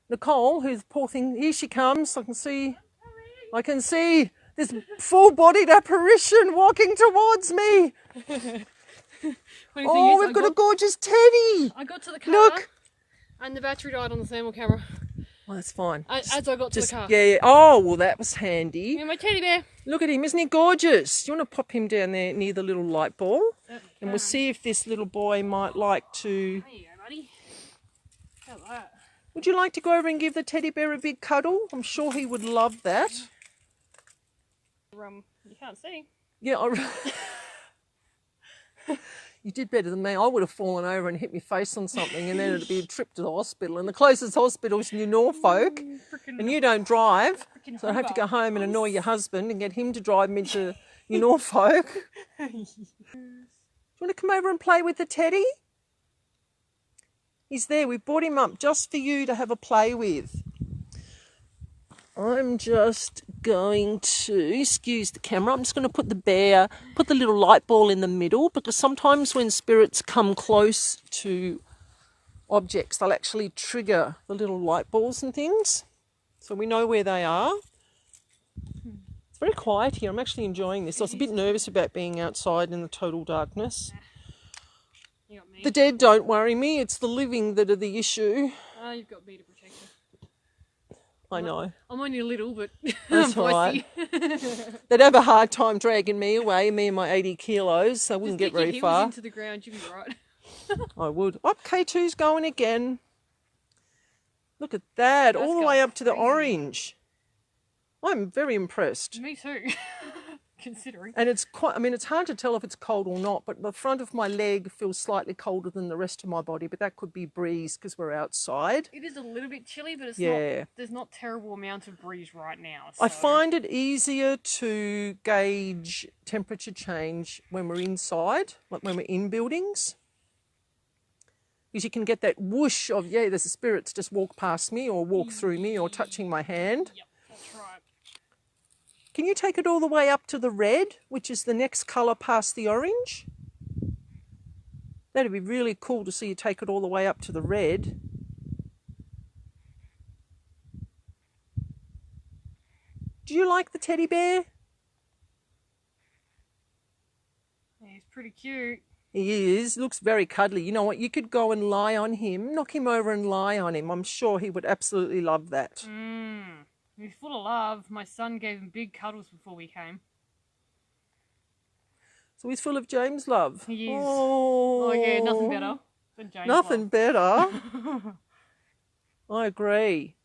Nicole, who's poor thing, here she comes. I can see this full-bodied apparition walking towards me. Oh, we've got a gorgeous teddy. I got to the car. Look. And the battery died on the thermal camera. Oh, that's fine. As I got to the car. Yeah. Oh, well, that was handy. Yeah, my teddy bear. Look at him. Isn't he gorgeous? You want to pop him down there near the little light ball? And we'll see if this little boy might like to... There you go, buddy. How's that? Would you like to go over and give the teddy bear a big cuddle? I'm sure he would love that. You can't see. Yeah, you did better than me. I would have fallen over and hit my face on something, and then it'd be a trip to the hospital. And the closest hospital is New Norfolk, and you don't drive, so I have to go home and annoy your husband and get him to drive me to New Norfolk. Do you want to come over and play with the teddy? He's there. We brought him up just for you to have a play with. I'm just going to, excuse the camera, I'm just going to put the little light ball in the middle, because sometimes when spirits come close to objects, they'll actually trigger the little light balls and things. So we know where they are. It's very quiet here. I'm actually enjoying this. I was a bit nervous about being outside in the total darkness. You got me. The dead don't worry me. It's the living that are the issue. You've got me to protect you. I know. I'm only a little, but that's I'm right. They'd have a hard time dragging me away, me and my 80 kilos, so I wouldn't get very far. Into the ground, you'd be right. I would. Up, K2's going again. Look at that, all the way up to the orange. I'm very impressed. Me too, considering. And it's quite, I mean, it's hard to tell if it's cold or not, but the front of my leg feels slightly colder than the rest of my body, but that could be breeze because we're outside. It is a little bit chilly, but it's not, there's not terrible amount of breeze right now. So. I find it easier to gauge temperature change when we're inside, like when we're in buildings. Because you can get that whoosh of, yeah, there's a spirit's just walk past me or walk through me or touching my hand. Yep, that's right. Can you take it all the way up to the red, which is the next colour past the orange? That'd be really cool to see you take it all the way up to the red. Do you like the teddy bear? He's pretty cute. He is. Looks very cuddly. You know what? You could go and lie on him, knock him over and lie on him. I'm sure he would absolutely love that. He's full of love. My son gave him big cuddles before we came. So he's full of James love. He is. Oh yeah, nothing better than James Nothing love. better. I agree.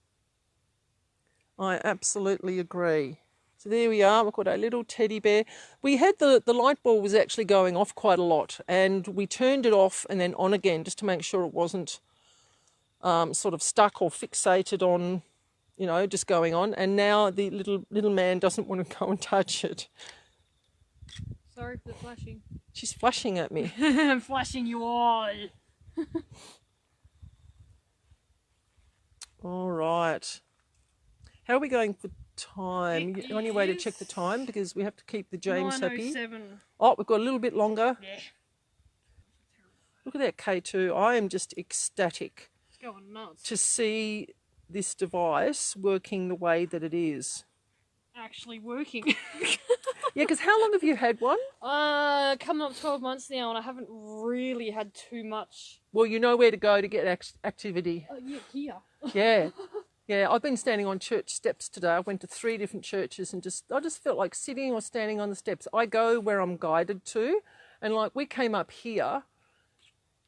I absolutely agree. So there we are. We've got our little teddy bear. We had the light ball was actually going off quite a lot, and we turned it off and then on again just to make sure it wasn't sort of stuck or fixated on, you know, just going on. And now the little man doesn't want to go and touch it. Sorry for the flashing. She's flashing at me. I'm flashing you all. All right. How are we going for time? Only way to check the time, because we have to keep the James happy. 9:07. Oh, we've got a little bit longer. Yeah. Look at that K2. I am just ecstatic It's going nuts. to see this device working the way that it is. Actually working. Yeah, because how long have you had one? Coming up 12 months now, and I haven't really had too much. Well, you know where to go to get activity. Yeah, here. Yeah. Yeah, I've been standing on church steps today. I went to 3 different churches and I just felt like sitting or standing on the steps. I go where I'm guided to. And like we came up here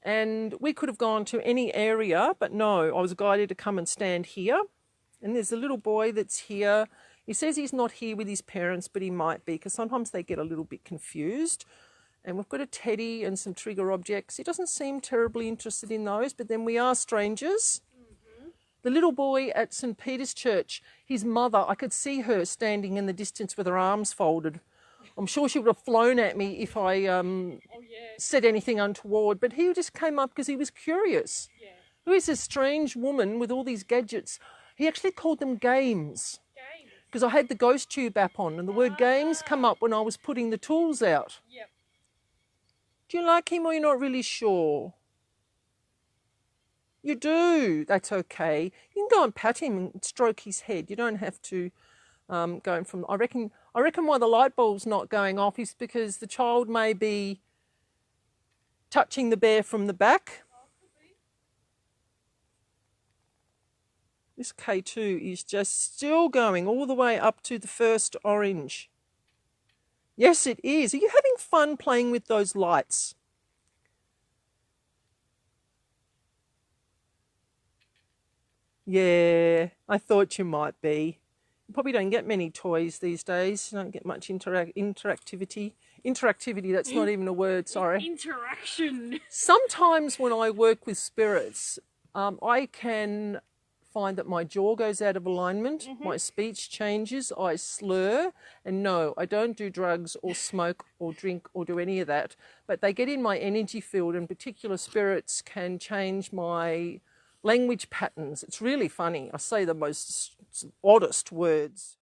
and we could have gone to any area, but no, I was guided to come and stand here. And there's a little boy that's here. He says he's not here with his parents, but he might be, because sometimes they get a little bit confused. And we've got a teddy and some trigger objects. He doesn't seem terribly interested in those, but then we are strangers. The little boy at St. Peter's Church, his mother, I could see her standing in the distance with her arms folded. I'm sure she would have flown at me if I said anything untoward, but he just came up because he was curious. Yeah. Who is this strange woman with all these gadgets? He actually called them games. Because I had the ghost tube app on, and the word games come up when I was putting the tools out. Yep. Do you like him or you're not really sure? You do. That's okay. You can go and pat him and stroke his head. You don't have to go in from... I reckon why the light bulb's not going off is because the child may be touching the bear from the back. This K2 is just still going all the way up to the first orange. Yes, it is. Are you having fun playing with those lights? Yeah, I thought you might be. You probably don't get many toys these days. You don't get much interactivity. Interactivity, that's not even a word, sorry. Interaction. Sometimes when I work with spirits, I can find that my jaw goes out of alignment, my speech changes, I slur, and no, I don't do drugs or smoke or drink or do any of that, but they get in my energy field, and particular spirits can change my language patterns. It's really funny. I say the most oddest words.